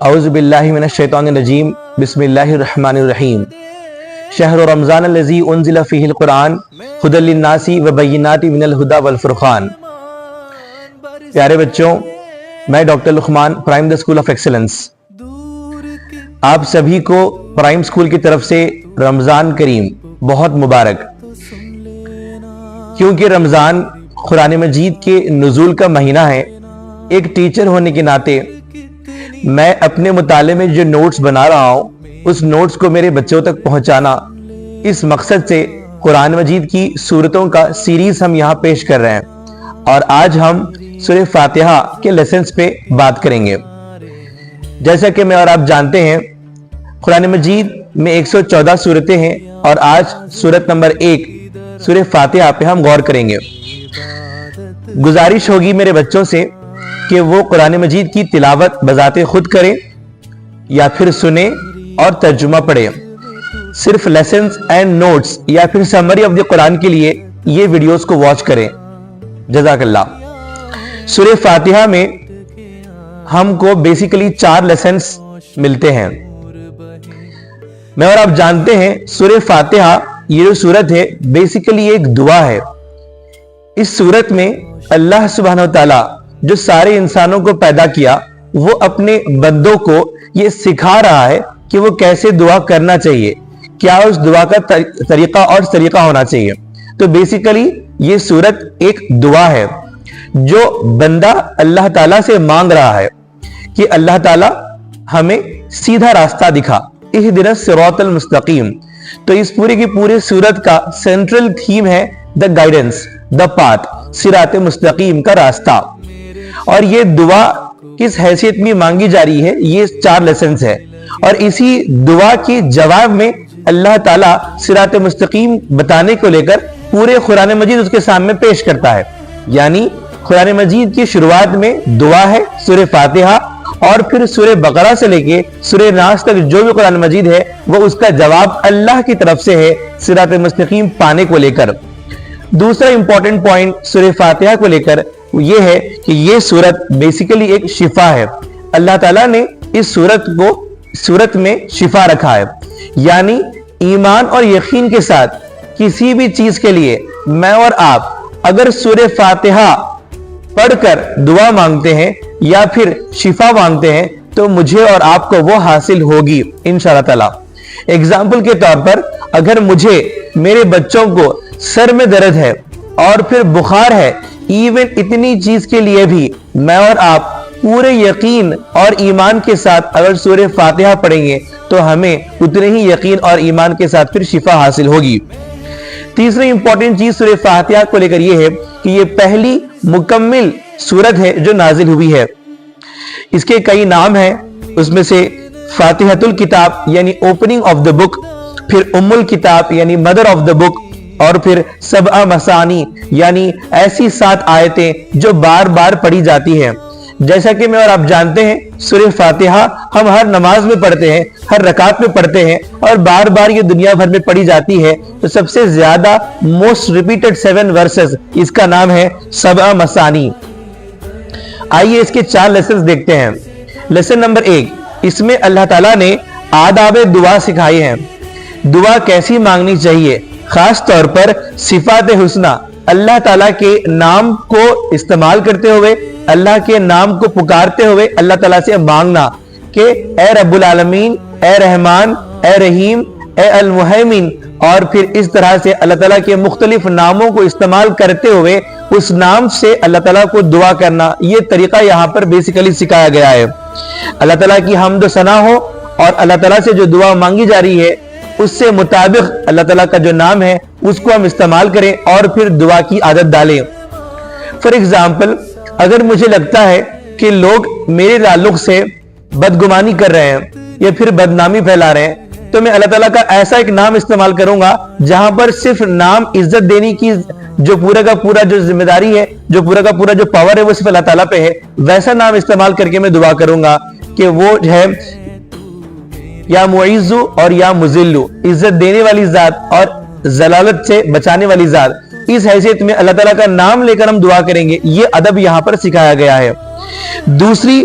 اعوذ باللہ من الشیطان الرجیم بسم اللہ الرحمن الرحیم شہر رمضان الذی انزل فیہ القرآن ھدی للناس وبینات من الھدی والفرقان۔ پیارے بچوں، میں doctor Luqman, prime the school of excellence, آپ سبھی کو پرائم اسکول کی طرف سے رمضان کریم بہت مبارک۔ کیونکہ رمضان قرآن مجید کے نزول کا مہینہ ہے، ایک ٹیچر ہونے کے ناطے میں اپنے مطالعے میں جو نوٹس بنا رہا ہوں اس نوٹس کو میرے بچوں تک پہنچانا، اس مقصد سے قرآن مجید کی سورتوں کا سیریز ہم یہاں پیش کر رہے ہیں، اور آج ہم سورہ فاتحہ کے لیسنز پہ بات کریں گے۔ جیسا کہ میں اور آپ جانتے ہیں، قرآن مجید میں 114 سورتیں ہیں، اور آج سورت نمبر 1 سورہ فاتحہ پہ ہم غور کریں گے۔ گزارش ہوگی میرے بچوں سے کہ وہ قرآن مجید کی تلاوت بذات خود کریں یا پھر سنیں اور ترجمہ پڑھیں۔ صرف لیسنز اینڈ نوٹس یا پھر سمری آف دی قرآن کے لیے یہ ویڈیوز کو واچ کریں۔ جزاک اللہ۔ سورہ فاتحہ میں ہم کو بیسیکلی 4 لیسنز ملتے ہیں۔ میں اور آپ جانتے ہیں سورہ فاتحہ یہ جو سورت ہے بیسیکلی ایک دعا ہے۔ اس سورت میں اللہ سبحانہ وتعالی جو سارے انسانوں کو پیدا کیا، وہ اپنے بندوں کو یہ سکھا رہا ہے کہ وہ کیسے دعا کرنا چاہیے، کیا اس دعا کا طریقہ اور سلیقہ ہونا چاہیے۔ تو بیسیکلی یہ سورت ایک دعا ہے جو بندہ اللہ تعالیٰ سے مانگ رہا ہے کہ اللہ تعالیٰ ہمیں سیدھا راستہ دکھا، اہدنا الصراط المستقیم۔ تو اس پوری کی پوری سورت کا سینٹرل تھیم ہے دا گائیڈنس، دا پاتھ، صراط مستقیم کا راستہ۔ اور یہ دعا کس حیثیت میں مانگی جا رہی ہے، یہ 4 لیسنز ہے، اور اسی دعا کے جواب میں اللہ تعالیٰ صراط مستقیم بتانے کو لے کر پورے قرآن مجید اس کے سامنے پیش کرتا ہے۔ یعنی قرآن مجید کی شروعات میں دعا ہے سورہ فاتحہ، اور پھر سورہ بقرہ سے لے کے سورہ ناس تک جو بھی قرآن مجید ہے وہ اس کا جواب اللہ کی طرف سے ہے صراط مستقیم پانے کو لے کر۔ دوسرا امپورٹنٹ پوائنٹ سورہ فاتحہ کو لے کر یہ ہے کہ یہ سورت بیسیکلی ایک شفا ہے۔ اللہ تعالیٰ نے اس سورت میں شفا رکھا ہے، یعنی ایمان اور یقین کے ساتھ کسی بھی چیز کے لیے میں اور آپ اگر سورہ فاتحہ پڑھ کر دعا مانگتے ہیں یا پھر شفا مانگتے ہیں تو مجھے اور آپ کو وہ حاصل ہوگی انشاءاللہ تعالیٰ۔ ایگزامپل کے طور پر اگر مجھے میرے بچوں کو سر میں درد ہے اور پھر بخار ہے، ایون اتنی چیز کے لیے بھی میں اور آپ پورے یقین اور ایمان کے ساتھ اگر سورہ فاتحہ پڑھیں گے تو ہمیں اتنے ہی یقین اور ایمان کے ساتھ پھر شفا حاصل ہوگی۔ تیسری امپورٹنٹ چیز سورہ فاتحہ کو لے کر یہ ہے کہ یہ پہلی مکمل سورت ہے جو نازل ہوئی ہے۔ اس کے کئی نام ہیں، اس میں سے فاتحۃ الکتاب یعنی اوپننگ آف دا بک، پھر ام الکتاب یعنی مدر آف دا بک، اور پھر سبع مثانی یعنی ایسی 7 آیتیں جو بار بار پڑھی جاتی ہیں۔ جیسا کہ میں اور آپ جانتے ہیں سورہ فاتحہ ہم ہر نماز میں پڑھتے ہیں، ہر رکعت میں پڑھتے ہیں، اور بار بار یہ دنیا بھر میں پڑھی جاتی ہے۔ تو سب سے زیادہ موسٹ ریپیٹڈ 7 ورسز اس کا نام ہے سبع مثانی۔ آئیے اس کے 4 لیسنز دیکھتے ہیں۔ لیسن نمبر 1، اس میں اللہ تعالیٰ نے آداب دعا سکھائی ہیں۔ دعا کیسی مانگنی چاہیے، خاص طور پر صفات حسنہ، اللہ تعالیٰ کے نام کو استعمال کرتے ہوئے، اللہ کے نام کو پکارتے ہوئے اللہ تعالیٰ سے مانگنا کہ اے رب العالمین، اے رحمان، اے رحیم، اے المہیمن، اور پھر اس طرح سے اللہ تعالیٰ کے مختلف ناموں کو استعمال کرتے ہوئے اس نام سے اللہ تعالیٰ کو دعا کرنا، یہ طریقہ یہاں پر بیسیکلی سکھایا گیا ہے۔ اللہ تعالیٰ کی حمد و ثنا ہو، اور اللہ تعالیٰ سے جو دعا مانگی جا رہی ہے اس سے مطابق اللہ تعالیٰ کا جو نام ہے اس کو ہم استعمال کریں اور پھر دعا کی عادت ڈالیں۔ فار ایگزامپل، اگر مجھے لگتا ہے کہ لوگ میرے تعلق سے بدگمانی کر رہے ہیں یا پھر بدنامی پھیلا رہے ہیں، تو میں اللہ تعالیٰ کا ایسا ایک نام استعمال کروں گا جہاں پر صرف نام عزت دینے کی جو پورا کا پورا جو ذمہ داری ہے، جو پورا کا پورا جو پاور ہے وہ صرف اللہ تعالیٰ پہ ہے، ویسا نام استعمال کر کے میں دعا کروں گا کہ وہ ہے یا معز اور یا مذل، عزت دینے والی ذات اور ذلالت سے بچانے والی ذات۔ اس حیثیت میں اللہ تعالیٰ کا نام لے کر ہم دعا کریں گے، یہ ادب یہاں پر سکھایا گیا ہے۔ دوسری